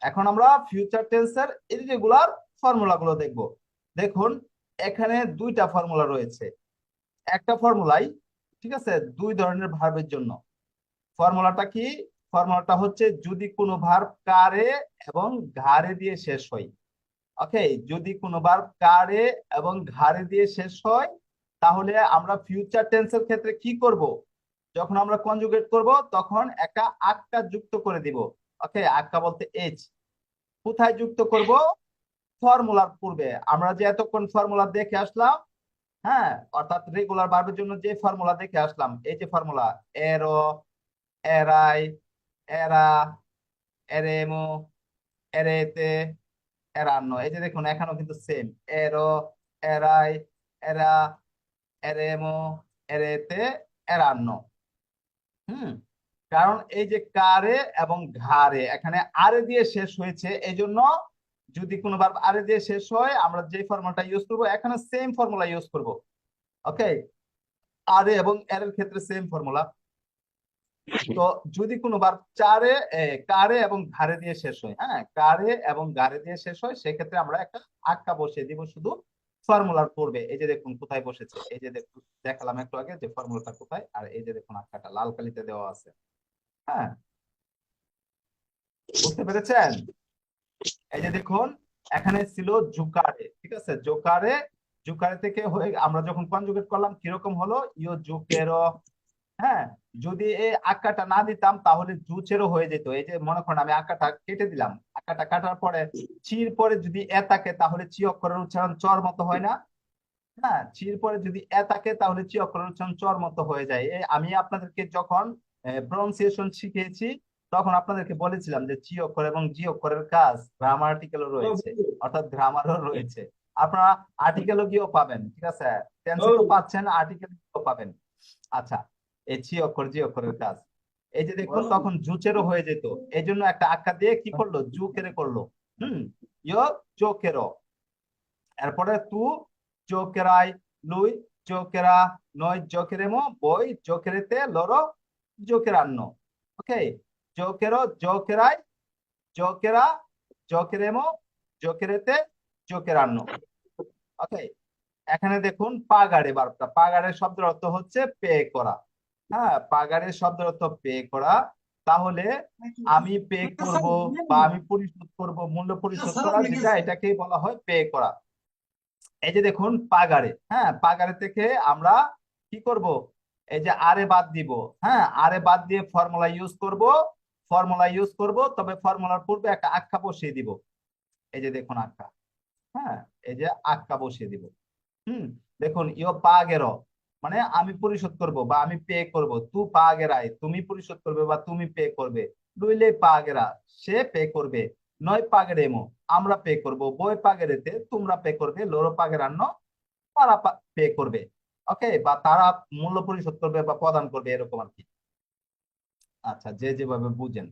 এখন আমরা ফিউচার টেন্সের ইররেগুলার ফর্মুলাগুলো দেখব। দেখুন, এখানে দুইটা ফর্মুলা রয়েছে। একটা ফর্মুলাই, ঠিক আছে, দুই ধরনের ভার্বের জন্য। ফর্মুলাটা কি? ফর্মুলাটা হচ্ছে যদি কোনো ভার্ব কারে এবং ঘাড়ে দিয়ে শেষ হয়। ওকে, যদি কোনো ভার্ব কারে এবং ঘাড়ে দিয়ে শেষ হয়, তাহলে আমরা ফিউচার টেন্সের ক্ষেত্রে কি করব? যখন আমরা কনজুগেট করব তখন একটা আক্কা যুক্ত করে দিব। ওকে, আক্কা বলতে এজ। কোথায় যুক্ত করব? ফর্মুলার পূর্বে। আমরা যে এতক্ষণ ফর্মুলা দেখে আসলাম, হ্যাঁ, অর্থাৎ রেগুলার ভার্বের জন্য যে ফর্মুলা দেখে আসলাম, এই যে ফর্মুলা এরো, এরাই, এরা, এরেমো, এরেতে, এরান্ন, এই যে দেখুন এখানেও কিন্তু সেম। এরো, এরাই, এরা, এরেমো, এরেতে, এরান্ন। হুম, কারণ এই যে কারে এবং ঘাড়ে এখানে আরে দিয়ে শেষ হয়েছে, এই জন্য যদি কোনো ভার্ব আরে দিয়ে শেষ হয় আমরা যে ফর্মুলাটা ইউজ করব, এখানে সেম ফর্মুলা ইউজ করব। ওকে, আরে এবং এর ক্ষেত্রে সেম ফর্মুলা। তো যদি কোনো ভার্ব চারে কারে এবং ঘাড়ে দিয়ে শেষ হয়, হ্যাঁ, কারে এবং ঘাড়ে দিয়ে শেষ হয়, সেক্ষেত্রে আমরা একটা আক্কা বসিয়ে দিব শুধু ফর্মুলার পূর্বে। এই যে দেখুন কোথায় বসেছে, এই যে দেখুন দেখালাম একটু আগে যে ফর্মুলাটা কোথায়, আর এই যে দেখুন আক্কাটা লাল কালিতে দেওয়া আছে। হ্যাঁ, বুঝতে পেরেছেন? এই যে দেখুন এখানে ছিল জুকারে, ঠিক আছে, জোকারে। জুকারে থেকে হয়ে আমরা যখন কনজুগেট করলাম কিরকম হলো? ইয়ো জুকেরো। হ্যাঁ, যদি এই আক্কাটা না দিতাম তাহলে জুচেরও হয়ে যেত। এই যে মনে করেন আমি আক্কাটা কেটে দিলাম, আক্কাটা কাটার পরে চির পরে যদি এ থাকে তাহলে চি অক্ষরের উচ্চারণ চর মতো হয় না? হ্যাঁ, চির পরে যদি এ থাকে তাহলে চি অক্ষরের উচ্চারণ চর মতো হয়ে যায়। আমি আপনাদেরকে যখন প্রনাউন্সিয়েশন শিখিয়েছি তখন আপনাদেরকে বলেছিলাম যে চি অক্ষর এবং জি অক্ষরের কাজ গ্রামাটিক্যালও রয়েছে, অর্থাৎ গ্রামারও রয়েছে। আপনারা আর্টিকেলও গিয়েও পাবেন, ঠিক আছে, টেন্সে তো পাচ্ছেন, আর্টিকেল গিয়েও পাবেন। আচ্ছা, এই চি অক্ষর জি অক্ষরের কাজ, এই যে দেখুন তখন জুচেরও হয়ে যেত। এই জন্য একটা আক্কা দিয়ে কি করলো? জু কেরে করলো। হুম, ইয়ো চোখেরও। এরপরে তু জোকেরাই, লুই জোকেরা, নয় জোকেরেমো, বই জোকেরেতে, লরো জোকেরান্ন। ওকে, জোকেরো, জোকেরাই, জোকেরা, জোকেরেমো, জোকেরেতে, জোকেরান্ন। ওকে, এখানে দেখুন পাগাড়ে বার্বটা, পাগাড়ের শব্দের অর্থ হচ্ছে পে করা। হ্যাঁ, পাগাড়ের শব্দের অর্থ পে করা। তাহলে আমি পে করব বা আমি পরিশোধ করব, মূল্য পরিশোধ করা যেটা, এটাকে বলা হয় পে করা। এই যে দেখুন পাগাড়ে, হ্যাঁ, পাগাড়ে থেকে আমরা কি করব? এই যে আরে বাদ দিব। হ্যাঁ, আরে বাদ দিয়ে ফর্মুলা ইউজ করব। ফর্মুলা ইউজ করব, তবে ফর্মুলার পূর্বে একটা আখ্যা বসিয়ে দিব। এই যে দেখুন আখ্যা। হ্যাঁ, এই যে আখ্যা বসিয়ে দিব। হুম, দেখুন ইয় পা গেরো, মানে আমি পরিশোধ করব বা আমি পে করব। তু পা গেরাই, তুমি পরিশোধ করবে বা তুমি পে করবে। লুইলে পা গেরা, সে পে করবে। নয় পাগেরেমো, আমরা পে করব। বই পাগেরেতে, তোমরা পে করবে। লোরো পাগেরান্ন, তারা পে করবে। ওকে, বা তারা মূল্য পরিশোধ করবে বা প্রদান করবে, এরকম আর কি। আচ্ছা, যে যেভাবে বুঝেন।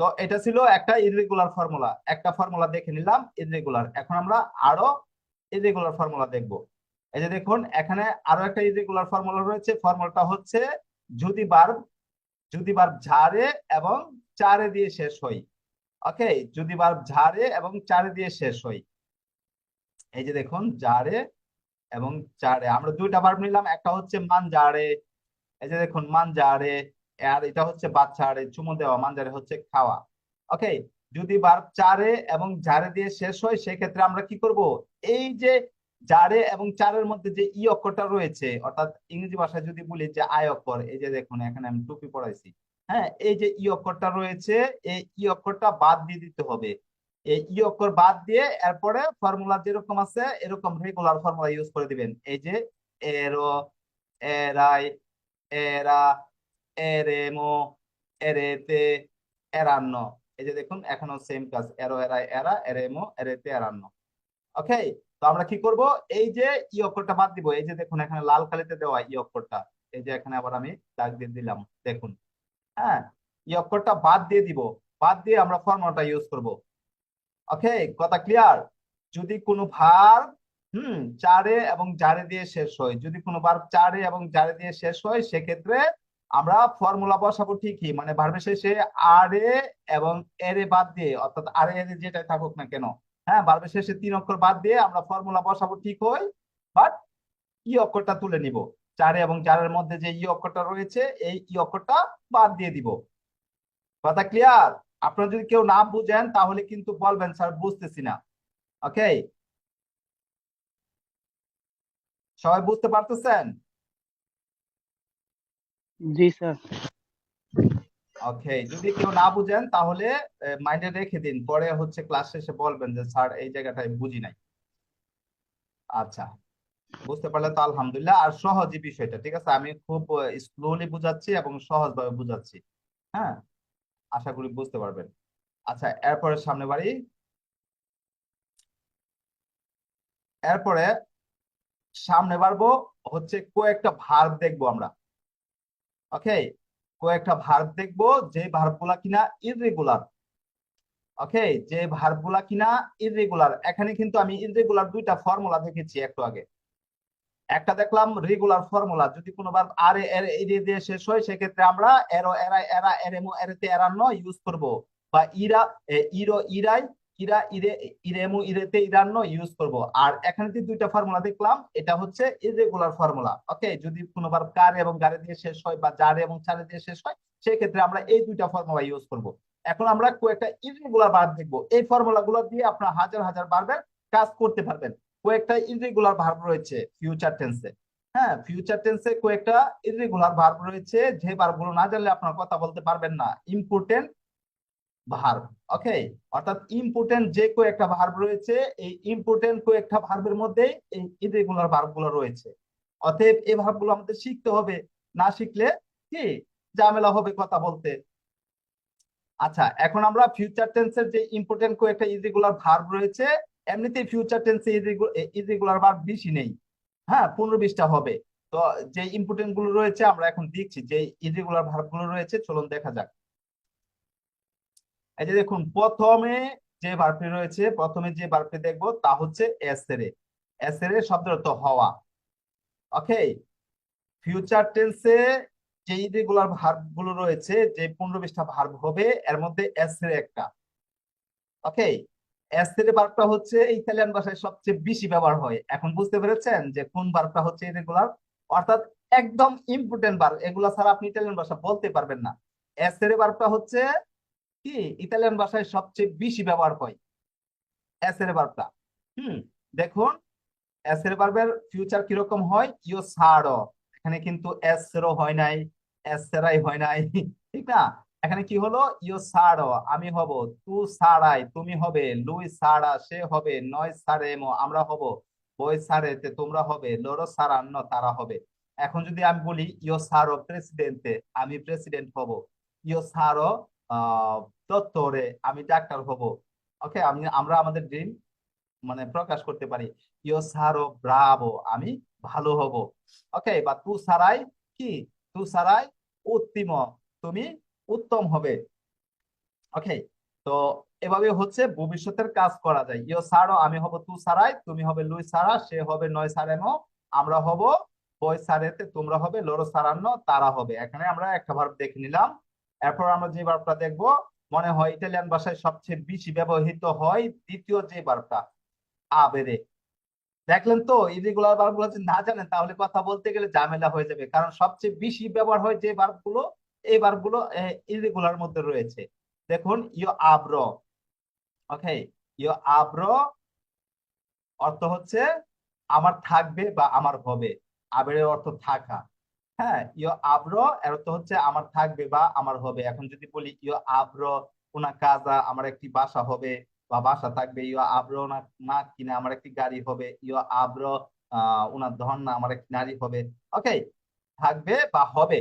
তো এটা ছিল একটা ইররেগুলার ফর্মুলা, একটা ফর্মুলা দেখে নিলাম ইররেগুলার। এখন আমরা আরো ইররেগুলার ফর্মুলা দেখব। এই যে দেখুন এখানে আরো একটা ইররেগুলার ফর্মুলা রয়েছে। ফর্মুলাটা হচ্ছে যদি ভার্ব, যদি ভার্ব ঝাড়ে এবং চারে দিয়ে শেষ হয়। ওকে, যদি ভার্ব ঝাড়ে এবং চারে দিয়ে শেষ হয়। এই যে দেখুন জারে এবং চারে, আমরা দুইটা ভার্ব নিলাম, একটা হচ্ছে মান জারে। এই যে দেখুন মানজারে, আর এটা হচ্ছে বাচ্চারে, চুমু দেওয়া। মানজারে হচ্ছে খাওয়া। ওকে, যদি ভার্ব চারে এবং জারে দিয়ে শেষ হয় সেক্ষেত্রে আমরা কি করব? এই যে জারে এবং চারের মধ্যে যে ই অক্ষরটা রয়েছে, অর্থাৎ ইংরেজি ভাষায় যদি বলি যে আই অক্ষর, এই যে দেখুন এখানে আমি টুপি পড়াইছি। হ্যাঁ, এই যে ই অক্ষরটা রয়েছে, এই ই অক্ষরটা বাদ দিয়ে দিতে হবে। এই ই অক্ষর বাদ দিয়ে এরপরে ফর্মুলা যেরকম আছে এরকম রেগুলার ফর্মুলা ইউজ করে দিবেন। এই যে এরো, এরাই, এরা, এরেমো, এরেতে, এরান্ন। এই যে দেখুন এখনো সেম কাজ, এরো, এরা, এরা, এরেমো, এরেতে, এরান্ন। ওকে, তো আমরা কি করব? এই যে ই অক্ষরটা বাদ দিব। এই যে দেখুন এখানে লাল কালিতে দেওয়া ই অক্ষরটা, এই যে এখানে আবার আমি দাগ দিয়ে দিলাম, দেখুন। হ্যাঁ, ই অক্ষরটা বাদ দিয়ে দিব। বাদ দিয়ে আমরা ফর্মুলাটা ইউজ করব। ওকে, কথা ক্লিয়ার? যদি কোনো ভার্ব চারে এবং জারে দিয়ে শেষ হয়, যদি কোনো ভার্ব চারে এবং জারে দিয়ে শেষ হয় সেক্ষেত্রে আমরা ফর্মুলা বসাবো ঠিকই, মানে ভার্বের শেষে আর এ এবং এর এ বাদ দিয়ে, অর্থাৎ আর এর এ যেটাই থাকুক না কেন, হ্যাঁ, ভার্বের শেষে 3 অক্ষর বাদ দিয়ে আমরা ফর্মুলা বসাবো ঠিক হয়, বাট ই অক্ষরটা তুলে নিব। চারে এবং চারের মধ্যে যে ই অক্ষরটা রয়েছে এই ই অক্ষরটা বাদ দিয়ে দিব। কথা ক্লিয়ার? আপনারা যদি কেউ না বুঝেন তাহলে কিন্তু বলবেন স্যার বুঝতেছি না। ওকে, সবাই বুঝতে পারতেছেন? জি স্যার। ওকে, যদি কেউ না বুঝেন তাহলে মাইন্ডে রেখে দিন, পরে হচ্ছে ক্লাস শেষে বলবেন যে স্যার এই জায়গাটায় বুঝি নাই। আচ্ছা, বুঝতে পারলে তো আলহামদুলিল্লাহ। আর সহজই বিষয়টা, ঠিক আছে, আমি খুব স্লোলি বুঝাচ্ছি এবং সহজভাবে বুঝাচ্ছি। হ্যাঁ, আশা করি বুঝতে পারবেন। আচ্ছা, এরপরে সামনে বাড়ি। এরপরে সামনে বাড়বো, হচ্ছে কয়েকটা ভার্ব দেখবো আমরা। ওকে, কয়েকটা ভার্ব দেখবো যে ভার্ব গুলা কিনা ইররেগুলার। ওকে, যে ভার্ব গুলা কিনা ইররেগুলার। এখানে কিন্তু আমি ইররেগুলার দুইটা ফর্মুলা দেখেছি একটু আগে। একটা দেখলাম রেগুলার ফর্মুলা, যদি কোনো ভার্ব আর এর এ দিয়ে শেষ হয় সেক্ষেত্রে আমরা এরো এরা এরা এরেমো এরেতে এরান্ন ইউজ করব, বা ইরা ইরো ইরাই ইরা ইরে ইরেমু ইরেতে ইরান্ন ইউজ করব। আর এখানে যে দুইটা ফর্মুলা দেখলাম এটা হচ্ছে ইররেগুলার ফর্মুলা। ওকে, যদি কোনো ভার্ব কার এবং গারে দিয়ে শেষ হয় বা জারে এবং চারে দিয়ে শেষ হয় সেক্ষেত্রে আমরা এই দুইটা ফর্মুলা ইউজ করব। এখন আমরা কয়েকটা ইররেগুলার ভার্ব দেখবো, এই ফর্মুলা গুলো দিয়ে আপনার হাজার হাজার ভার্বের কাজ করতে পারবেন। কয়েকটা ইররেগুলার ভার্ব রয়েছে ফিউচার টেন্সে। হ্যাঁ, ফিউচার টেন্সে কয়েকটা ইররেগুলার ভার্ব রয়েছে, যে ভার্বগুলো না জানলে আপনার কথা বলতে পারবেন না। Important verb. ওকে, অর্থাৎ ইম্পর্টেন্ট যে কয়েকটা ভার্ব রয়েছে, এই ইম্পর্টেন্ট কয়েকটা ভার্বের মধ্যে এই ইররেগুলার ভার্বগুলো রয়েছে। অতএব এই ভার্বগুলো আমাদের শিখতে হবে, না শিখলে কি ঝামেলা হবে কথা বলতে। আচ্ছা, এখন আমরা ফিউচার টেন্সের যে ইম্পর্টেন্ট কয়েকটা ইররেগুলার ভার্ব রয়েছে, এমনিতেই ফিউচার টেন্সে ইররেগুলার ভার্ব বেশি নেই। হ্যাঁ, 15-20টা হবে। তো যে ইম্পর্টেন্ট গুলো রয়েছে আমরা এখন দেখছি, যে ইররেগুলার ভার্ব গুলো রয়েছে চলুন দেখা যাক। এই যে দেখুন, প্রথমে যে ভার্বটি দেখবো তা হচ্ছে এসেরে। এসেরে শব্দের অর্থ হওয়া। ওকে, ফিউচার টেন্সে যে ইররেগুলার ভার্ব গুলো রয়েছে, যে 15-20টা ভার্ব হবে এর মধ্যে এসেরে একটা। ওকে, এসেরে ভার্বটা হচ্ছে ইতালিয়ান ভাষায় সবচেয়ে বেশি ব্যবহার হয়। এখন বুঝতে পেরেছেন যে কোন ভার্বটা হচ্ছে ইররেগুলার, অর্থাৎ একদম ইম্পর্টেন্ট ভার্ব, এগুলা ছাড়া আপনি ইতালিয়ান ভাষা বলতে পারবেন না। এসেরে ভার্বটা হচ্ছে কি ইতালিয়ান ভাষায় সবচেয়ে বেশি ব্যবহার হয় এসেরে ভার্বটা। হুম, দেখুন এসেরে ভার্বের ফিউচার কিরকম হয়, ইও সারো। এখানে কিন্তু এসেরো হয় নাই, এসেরাই হয় নাই, ঠিক না? এখানে কি হলো, ইও সারো আমি হব, তু সারাই তুমি হবে, লুই সারা সে হবে, নয় সারেমো আমরা হব, বই সারেতে তোমরা হবে, লোরো সারান্ন তারা হবে। এখন যদি আমি বলি ইও সারো প্রেসিডেন্টে, আমি প্রেসিডেন্ট হব। ইও সারো আহ দত্তরে, আমি ডাক্তার হব। ওকে, আমরা আমাদের ড্রিম মানে প্রকাশ করতে পারি। ইও সারো ব্রাভো, আমি ভালো হব। ওকে, বা তু সারাই কি, তু সারাই উত্তম, তুমি উত্তম হবে। ওকে, তো এভাবে হচ্ছে ভবিষ্যতের কাজ করা যায়। ইও সারো আমি হব তু সারাই, তুমি হবে লুই সারা, সে হবে নয় সারেনো, আমরা হব বই সারেতে তোমরা হবে, লোরো সারান্ন তারা হবে। এখানে আমরা একটা ভার্ব দেখে নিলাম। এরপর আমরা যে ভার্বটা দেখবো, মনে হয় ইটালিয়ান ভাষায় সবচেয়ে বেশি ব্যবহৃত হয় দ্বিতীয় যে ভার্বটা, আবেরে। দেখলেন তো, ইরেগুলার ভার্ব গুলো যদি না জানেন তাহলে কথা বলতে গেলে ঝামেলা হয়ে যাবে, কারণ সবচেয়ে বেশি ব্যবহার হয় যে ভার্ব গুলো, এই ভার্ব গুলো ইরেগুলার মধ্যে রয়েছে। দেখুন, ইও আব্রো। ওকে, ইও আব্রো অর্থ হচ্ছে আমার থাকবে বা আমার হবে। আবের অর্থ থাকা। হ্যাঁ, ইও আব্রো এর অর্থ হচ্ছে আমার থাকবে বা আমার হবে। এখন যদি বলি ইও আব্রো উনা কাজা, আমার একটি বাসা হবে বা বাসা থাকবে। ইও আব্রো না না কিনা, আমার একটি গাড়ি হবে। ইও আব্রো উনার ধন না, আমার একটি নারী হবে। ওকে, থাকবে বা হবে।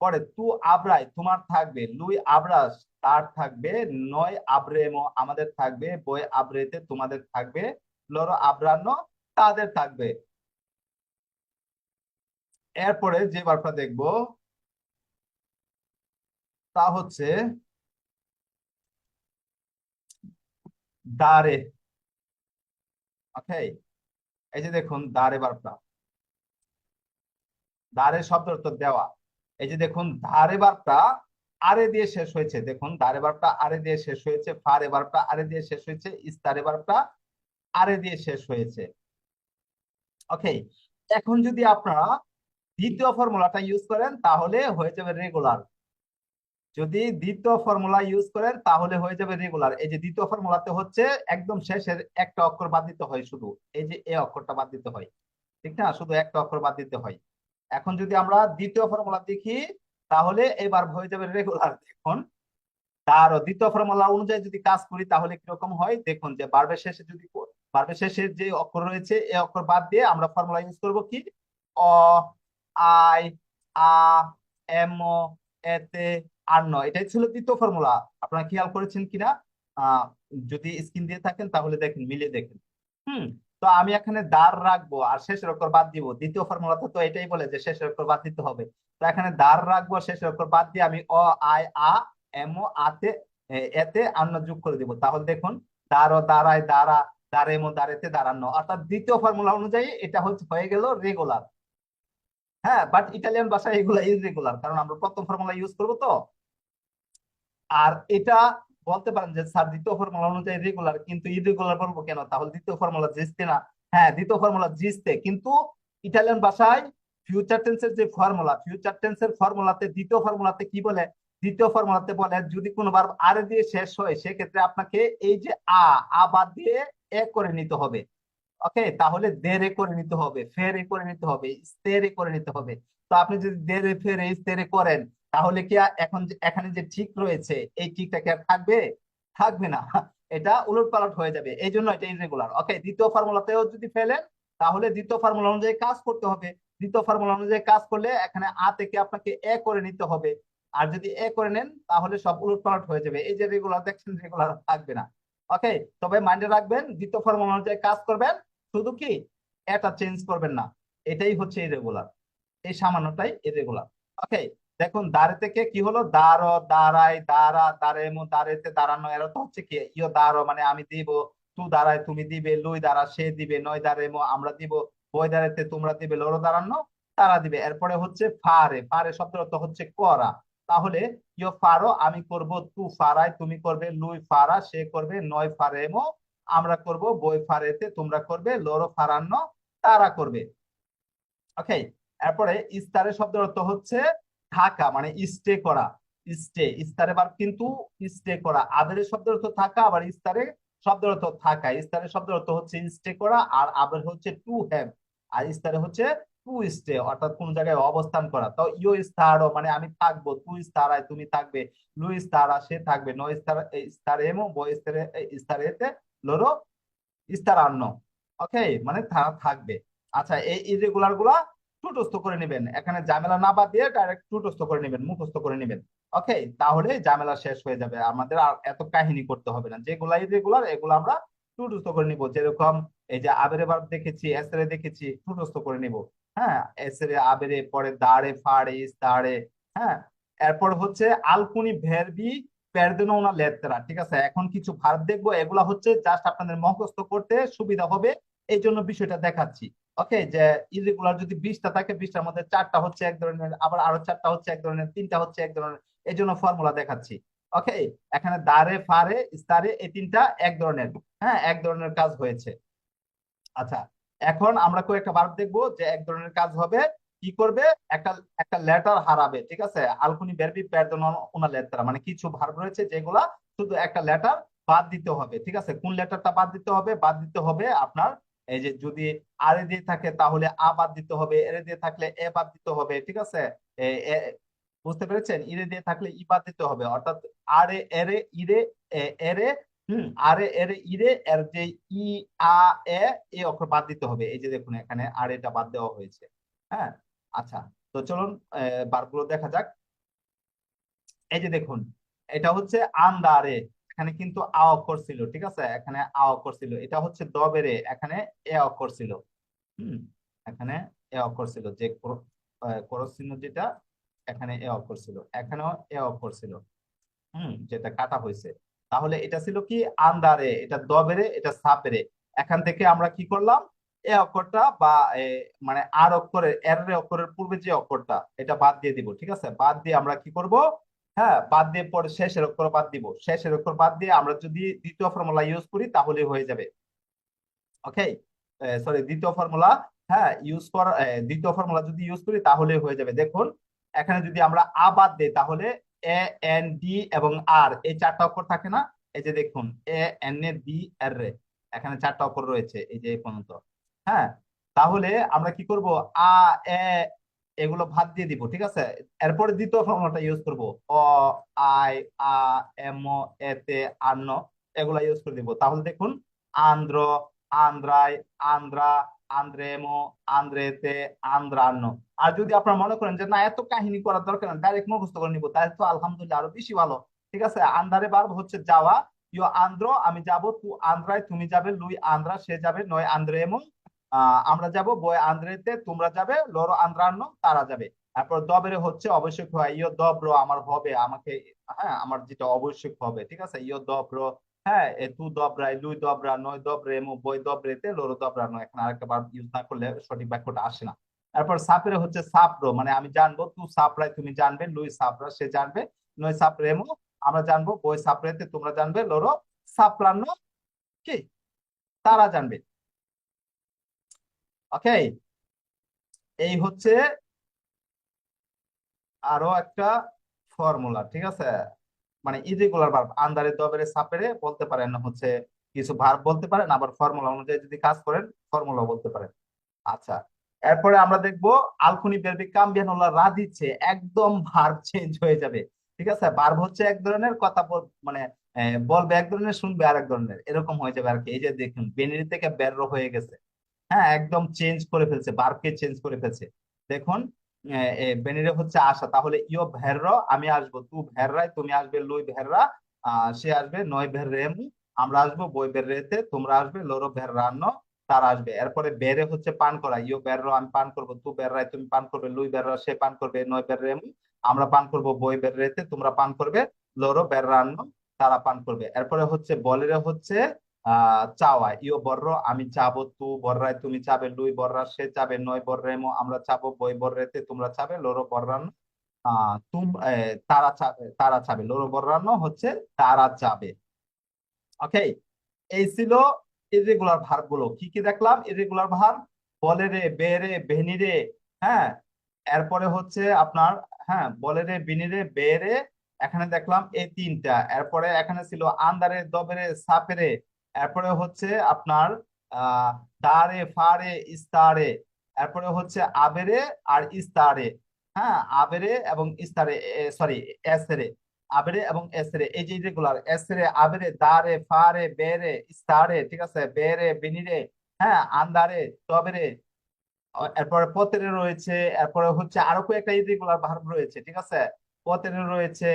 পরে তু আব্রাই তোমার থাকবে, লুই আব্রাস তার থাকবে, নয় আব্রেমো আমাদের থাকবে, বই আব্রেতে তোমাদের থাকবে, লরো আব্রান্ন তাদের থাকবে। এরপরে যে ভার্বটা দেখবো তা হচ্ছে দারে। ওকে, এই যে দেখুন দারে ভার্বটা, দারে শব্দ অর্থ দেওয়া। এই যে দেখুন ধারে ভার্বটা আরে দিয়ে শেষ হয়েছে, দেখুন ধারে ভার্বটা আরে দিয়ে শেষ হয়েছে, ফারে ভার্বটা আরে দিয়ে শেষ হয়েছে, ইস্তারে ভার্বটা আরে দিয়ে শেষ হয়েছে। ওকে, এখন যদি আপনারা দ্বিতীয় ফর্মুলাটা ইউজ করেন তাহলে হয়ে যাবে রেগুলার। যদি দ্বিতীয় ফর্মুলা ইউজ করেন তাহলে হয়ে যাবে রেগুলার। এই যে দ্বিতীয় ফর্মুলাতে হচ্ছে একদম শেষের একটা অক্ষর বাদ দিতে হয়, শুধু এই যে এ অক্ষরটা বাদ দিতে হয়, ঠিক না, শুধু একটা অক্ষর বাদ দিতে হয়। এখন যদি আমরা দ্বিতীয় ফর্মুলা দেখি তাহলে এবার হয়ে যাবে রেগুলার। দেখুন তার দ্বিতীয় ফর্মুলা অনুযায়ী যদি কাজ করি তাহলে কিরকম হয় দেখুন, যে বার্বের শেষে যদি বার্বের শেষে যে অক্ষর রয়েছে এই অক্ষর বাদ দিয়ে আমরা ফর্মুলা ইউজ করব কি, অ, আই, আ, এম, এতে, আর ন। এটাই ছিল দ্বিতীয় ফর্মুলা। আপনারা খেয়াল করেছেন কিনা আহ যদি স্ক্রিন দিয়ে থাকেন তাহলে দেখেন, মিলিয়ে দেখেন। হুম, তো আমি এখানে দাঁড় রাখবো আর শেষের অক্ষর বাদ দিব। দ্বিতীয় ফর্মুলাতে তো এটাই বলে যে শেষের অক্ষর বাদ দিতে হবে। তো এখানে দাঁড় রাখবো, শেষের অক্ষর বাদ দিয়ে আমি অ, আই, আ, এম, আতে, এতে, আন্ন যোগ করে দিব। তাহলে দেখুন দাঁড়, দাঁড়ায়, দাঁড়া, দাঁড়েমো, দাঁড়েতে, দাঁড়ানো, অর্থাৎ দ্বিতীয় ফর্মুলা অনুযায়ী এটা হচ্ছে হয়ে গেল রেগুলার। হ্যাঁ, বাট ইটালিয়ান ভাষায় এগুলা ইররেগুলার, কারণ আমরা প্রথম ফর্মুলা ইউজ করবো তো। আর এটা বলতে পারেন যে স্যার দ্বিতীয় ফর্মুলা অনুযায়ী রেগুলার, কিন্তু ইরেগুলার বলবো কেন, তাহলে দ্বিতীয় ফর্মুলা জিসতে না। হ্যাঁ, দ্বিতীয় ফর্মুলা জিসতে, কিন্তু ইটালিয়ান ভাষায় ফিউচার টেন্সের যে ফর্মুলা, ফিউচার টেন্সের ফর্মুলাতে দ্বিতীয় ফর্মুলাতে কি বলে, দ্বিতীয় ফর্মুলাতে বলে যদি কোনো ভার্ব আরে দিয়ে শেষ হয় সেক্ষেত্রে আপনাকে এই যে আ বাদ দিয়ে এ করে নিতে হবে। ওকে, তাহলে দেরে করে নিতে হবে, ফেরে করে নিতে হবে, স্তেরে করে নিতে হবে। তো আপনি যদি দেরে ফেরে স্তেরে করেন তাহলে কি এখন এখানে যে ঠিক রয়েছে এই ঠিকটা কি আর থাকবে? থাকবে না, এটা উলটপালট হয়ে যাবে। এই জন্য এটা ইররেগুলার। ওকে, দ্বিতীয় ফর্মুলাতেও যদি ফেলেন তাহলে দ্বিতীয় ফর্মুলা অনুযায়ী কাজ করতে হবে। দ্বিতীয় ফর্মুলা অনুযায়ী কাজ করলে এখানে থেকে আপনাকে এ করে নিতে হবে। আর যদি এ করে নেন তাহলে সব উলটপালট হয়ে যাবে। এই যে রেগুলার দেখছেন, রেগুলার থাকবে না। ওকে, তবে মাইন্ডে রাখবেন দ্বিতীয় ফর্মুলা অনুযায়ী কাজ করবেন, শুধু কি এটা চেঞ্জ করবেন না। এটাই হচ্ছে ইরেগুলার, এই সামান্যটাই ইরেগুলার। ওকে, দেখুন দাঁড়ে থেকে কি হলো, দাঁড়, দাঁড়াই, দাঁড়া, দাঁড়েমো, দাঁড়েতে, দাঁড়ানো। এরা তো হচ্ছে কি ইয়ো দাঁড়ো মানে আমি দিব, তু দাঁড়ায় তুমি দিবে, লুই দাঁড়া সে দিবে, নয় দাঁড়েমো আমরা দিব, বই দাঁড়াইতে তোমরা দিবে, লড়ো দাঁড়ানো তারা দিবে। এরপরে হচ্ছে ফারে, ফারে শব্দের অর্থ হচ্ছে করা। তাহলে ইয়ো ফারো আমি করব, তু ফারাই তুমি করবে, লুই ফারা সে করবে, নয় ফারেমো আমরা করব, বই ফারেতে তোমরা করবে, লড়ো ফারান্ন তারা করবে। ওকে, এরপরে ইস্তারে শব্দের অর্থ হচ্ছে থাকা, মানে স্টে করা। স্টে, ইস্তারে বার কিন্তু স্টে করা। আবের শব্দের অর্থ থাকা, আবার ইস্তারে শব্দের অর্থ থাকা। ইস্তারে শব্দের অর্থ হচ্ছে স্টে করা, আর আবের হচ্ছে টু হ্যাভ, আর ইস্তারে হচ্ছে টু স্টে, অর্থাৎ কোন জায়গায় অবস্থান করা। তো ইও ইস্তারো মানে আমি থাকবো, তুই ইস্তারায় তুমি থাকবে, লুই ইস্তারা সে থাকবে, নো ইস্তারা ইস্তারেমো বই ইস্তারে ইস্তারেতে, লরো ইস্তারান্ন। ওকে, মানে তারা থাকবে। আচ্ছা, এই ইরেগুলার গুলা টুটস্থ করে নেবেন, এখানে ঝামেলা না বাদ দিয়ে ডাইরেক্ট টুটস্থ করে নেবেন, মুখস্থ করে নেবেন। ওকে, তাহলে ঝামেলা শেষ হয়ে যাবে, আমাদের আর এত কাহিনী করতে হবে না। যেগুলা ইরেগুলার এগুলো আমরা টুটস্থ করে নিব। যেরকম এই যে আবেরে ভার্ব দেখেছি, এসরে দেখেছি, টুটস্থ করে নিব। হ্যাঁ, এসরে আবেরে, পরে দাঁড়ে ফাড়ে দাঁড়ে। হ্যাঁ, এরপর হচ্ছে আলকুনি ভেরবি পেরদোনো una lettera, ঠিক আছে। এখন কিছু ভার্ব দেখবো, এগুলা হচ্ছে জাস্ট আপনাদের মুখস্থ করতে সুবিধা হবে, এই জন্য বিষয়টা দেখাচ্ছি। ওকে, যে ইরেগুলার যদি 20টা থাকে 20টার মধ্যে 4টা হচ্ছে এক ধরনের, আবার আরো 4টা হচ্ছে এক ধরনের, 3টা হচ্ছে এক ধরনের, এই জন্য ফর্মুলা দেখাচ্ছি। ওকে, এখানে দারে ফারে ইস্তারে এই 3টা এক ধরনের। হ্যাঁ, এক ধরনের কাজ হয়েছে। আচ্ছা, এখন আমরা কয়েকটা ভার্ব দেখবো যে এক ধরনের কাজ হবে। কি করবে, একটা একটা লেটার হারাবে, ঠিক আছে। আলকুনি ভেরবি পেরদোনো una lettera, মানে কিছু ভার্ব রয়েছে যেগুলা শুধু একটা লেটার বাদ দিতে হবে, ঠিক আছে। কোন লেটারটা বাদ দিতে হবে, বাদ দিতে হবে আপনার এই যে যদি আরে দিয়ে থাকে তাহলে আ বাদ দিতে হবে, এরে দিয়ে থাকলে এ বাদ দিতে হবে, ঠিক আছে। বুঝতে পেরেছেন, ইরে দিয়ে থাকলে ই বাদ দিতে হবে, অর্থাৎ আরে এরে ইরে এরে, আরে এর ইরে এর যে ই আ এ এই অক্ষর বাদ দিতে হবে। এই যে দেখুন এখানে আর এটা বাদ দেওয়া হয়েছে। হ্যাঁ, আচ্ছা, তো চলুন বারগুলো দেখা যাক। এই যে দেখুন, এটা হচ্ছে আন্দারে, এখানে কিন্তু আ অক্ষর ছিল, ঠিক আছে, এখানে আ অক্ষর ছিল। এটা হচ্ছে দবেরে, এখানে এ অক্ষর ছিল। হুম, এখানে এ অক্ষর ছিল, যে ক্রস চিহ্ন যেটা, এখানে এ অক্ষর ছিল, এখানেও এ অক্ষর ছিল। যেটা কাটা হয়েছে। তাহলে এটা ছিল কি আন্দারে, এটা দবেরে, এটা সাপেরে। এখান থেকে আমরা কি করলাম, এ অক্ষরটা বা মানে আর অক্ষরের এর অক্ষরের পূর্বে যে অক্ষরটা এটা বাদ দিয়ে দিব, ঠিক আছে? বাদ দিয়ে আমরা কি করব, হ্যাঁ বাদ দিয়ে পরে শেষের অক্ষর বাদ দিব, শেষের অক্ষর বাদ দিয়ে আমরা যদি দ্বিতীয় ফর্মুলা ইউজ করি তাহলে হয়ে যাবে। ওকে, সরি দ্বিতীয় ফর্মুলা, হ্যাঁ দ্বিতীয় ফর্মুলা যদি ইউজ করি তাহলে হয়ে যাবে। দেখুন এখানে যদি আমরা আ বাদ দিই তাহলে এ এন ডি এবং আর এই চারটা অক্ষর থাকে না? এই যে দেখুন এ এন এ ডি আর রে, এখানে চারটা অক্ষর রয়েছে এই যে এই পর্যন্ত। হ্যাঁ, তাহলে আমরা কি করব, আ এ এগুলো ভাগ দিয়ে দিব, ঠিক আছে? এরপরে দ্বিতীয় ফর্মুলাটা ইউজ করব, অ আই আ এম এতে আন্ন, এগুলা ইউজ করে দিব। তাহলে দেখুন আন্দ্র, আন্দ্রাই, আন্দ্রা, আন্দ্রেমো, আন্দ্রেতে, আন্দ্রান্ন। আর যদি আপনারা মনে করেন যে না এত কাহিনী করার দরকার না, ডাইরেক্ট মুখস্থ করে নিবো, তাহলে তো আলহামদুলিল্লাহ আরো বেশি ভালো। ঠিক আছে, আন্দারে ভার্ব হচ্ছে যাওয়া, ইয়ো আন্দ্র আমি যাব, তু আন্দ্রায় তুমি যাবে, লুই আন্দ্রা সে যাবে, নয় আন্দ্রেমো আমরা যাব, বয় আন্দ্রেতে তোমরা যাবে, লরো আন্দ্রান্ন তারা যাবে। তারপর দবেরে হচ্ছে অবশ্যক হয়, ইয়ো দব্র আমার হবে আমাকে, হ্যাঁ আমার যেটা অবশ্যক হবে, ঠিক আছে, ইয়ো দব্র, হ্যাঁ তু দবরাই, লুই দবরা, নয় দবরে, মো বই দবরেতে, লোরো দবরা নয়, এখানে আরেকটা বার ইউজ না করলে সঠিক বাক্যটা আসে না। তারপর সাপেরে হচ্ছে সাপরো, মানে আমি জানবো, তু সাপরাই তুমি জানবে, লুই সাপরা সে জানবে, নয় সাপরেমো আমরা জানবো, বই সাপরেতে তোমরা জানবে, লোরো সাপরান্ন কি তারা জানবে। ওকে, এই হচ্ছে আরো একটা ফর্মুলা, ঠিক আছে? মানে ইরেগুলার ভার্ব আন্দারে দবেরে সাপেরে বলতে পারেন, হচ্ছে কিছু ভার্ব বলতে পারেন, আবার ফর্মুলা অনুযায়ী যদি কাজ করেন ফর্মুলা বলতে পারেন। আচ্ছা, এরপরে আমরা দেখবো আলখুনি বেরবি কাম্বিয়ানুল্লাহ রা দিচ্ছে, একদম ভার্ব চেঞ্জ হয়ে যাবে। ঠিক আছে, ভার্ব হচ্ছে এক ধরনের, কথা মানে বলবে এক ধরনের, শুনবে আর এক ধরনের, এরকম হয়ে যাবে আর কি। এই যে দেখুন বেনির থেকে বেরো হয়ে গেছে, হ্যাঁ একদম চেঞ্জ করে ফেলছে, ভার্বকে চেঞ্জ করে ফেলছে। দেখুন বেনিরে হচ্ছে আসা, তাহলে ইয়ো ভেরর আমি আসবো, তু ভেররাই তুমি আসবে, লুই ভেররা সে আসবে, নয় ভেররেম আমরা আসবো, বই বেররেতে তোমরা আসবে, লোরো ভেররান্ন তারা আসবে। এরপরে বেরে হচ্ছে পান করা, ইয়ো বেরর আমি পান করবো, তু বেররাই তুমি পান করবে, লুই বেররা সে পান করবে, নয় বেররেম আমরা পান করবো, বই বেররেতে তোমরা পান করবে, লোরো বেররান্ন তারা পান করবে। এরপরে হচ্ছে বলেরে হচ্ছে চাওয়া, ইও বর্র আমি চাবো, তু বর্রায় তুমি চাবে, লুই বর্রা সে চাবে, নয় বর্রেমো আমরা চাবো, বই বর্রেতে তোমরা চাবে, লোরো বর্রান্ন তারা চাবে, লোরো বর্রান্ন হচ্ছে তারা চাবে। ওকে, এই ছিল ইররেগুলার ভার্ব গুলো। কি কি দেখলাম ইররেগুলার ভার্ব, বলে রে, বে রে, ভেনি রে, হ্যাঁ এরপরে হচ্ছে আপনার, হ্যাঁ বলে রে, বিনি রে, বে রে, এখানে দেখলাম এই তিনটা। এরপরে এখানে ছিল আন্দারে, দবেরে, সাপেরে। এরপরে হচ্ছে আপনার দারে, ফারে, ইস্তারে। এরপরে হচ্ছে আবেরে আর ইস্তারে, হ্যাঁ আবেরে এবং ইস্তারে, সরি এসরে, আবেরে এবং এসরে, এই যে রেগুলার এসরে, আবেরে, দারে, ফারে, বেরে, ইস্তারে, ঠিক আছে, বেরে, বিনিরে, হ্যাঁ আন্দারে, তবেরে, এরপরে পতেরে রয়েছে। এরপরে হচ্ছে আরো কয়েকটা ইরেগুলার ভার্ব রয়েছে, ঠিক আছে, পতেরে রয়েছে,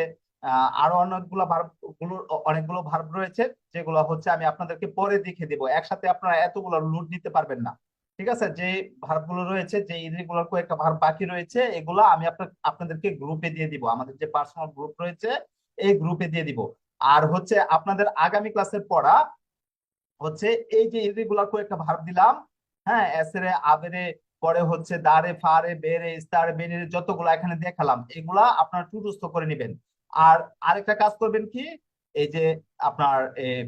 আরো অনেকগুলো ভার্ব, গুলো অনেকগুলো ভার্ব রয়েছে, যেগুলো হচ্ছে আমি আপনাদেরকে পরে দেখে দিব, একসাথে আপনারা এতগুলো লোড নিতে পারবেন না। ঠিক আছে, যে ভার্ব গুলো রয়েছে, যে ইরেগুলার কয়েকটা ভার্ব বাকি রয়েছে, এগুলো আমি আপনাদেরকে গ্রুপে দিয়ে দিব, আমাদের যে পার্সোনাল গ্রুপ রয়েছে এই গ্রুপে দিয়ে দিব। আর হচ্ছে আপনাদের আগামী ক্লাসের পড়া হচ্ছে এই যে ইররেগুলার কয়েকটা ভার্ব দিলাম, হ্যাঁ এসরে, আবেরে, পরে হচ্ছে দারে, ফারে, বেরে, ইস্তারে, বেনিরে, যতগুলো এখানে দেখালাম এগুলা আপনার টুটস্থ করে নেবেন। আর আরেকটা কাজ করবেন কি, এই যে আপনার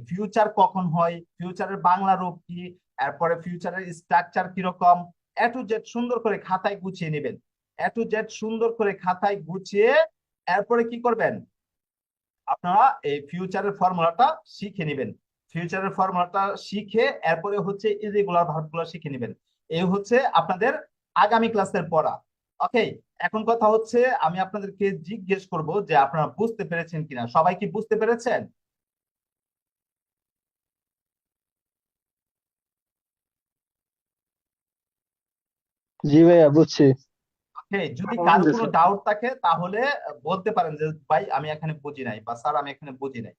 ফিউচার কখন হয়, ফিউচারের বাংলা রূপ কি, এরপরে ফিউচারের স্ট্রাকচার কিরকম, এ টু জেড সুন্দর করে খাতায় গুছিয়ে নেবেন। এ টু জেড সুন্দর করে খাতায় গুছিয়ে এরপরে কি করবেন, আপনারা এই ফিউচারের ফর্মুলাটা শিখে নেবেন। ফিউচারের ফর্মুলাটা শিখে এরপরে হচ্ছে ইরেগুলার ভার্বগুলো শিখে নেবেন। এই হচ্ছে আপনাদের আগামী ক্লাসের পড়া। ওকে, এখন কথা হচ্ছে আমি আপনাদেরকে জিজ্ঞেস করব যে আপনারা বুঝতে পেরেছেন কিনা, সবাই কি বুঝতে পেরেছেন? জি ভাইয়া বুঝছি। ওকে, যদি কারো কোনো ডাউট থাকে তাহলে বলতে পারেন যে ভাই আমি এখানে বুঝি নাই, বা স্যার আমি এখানে বুঝি নাই।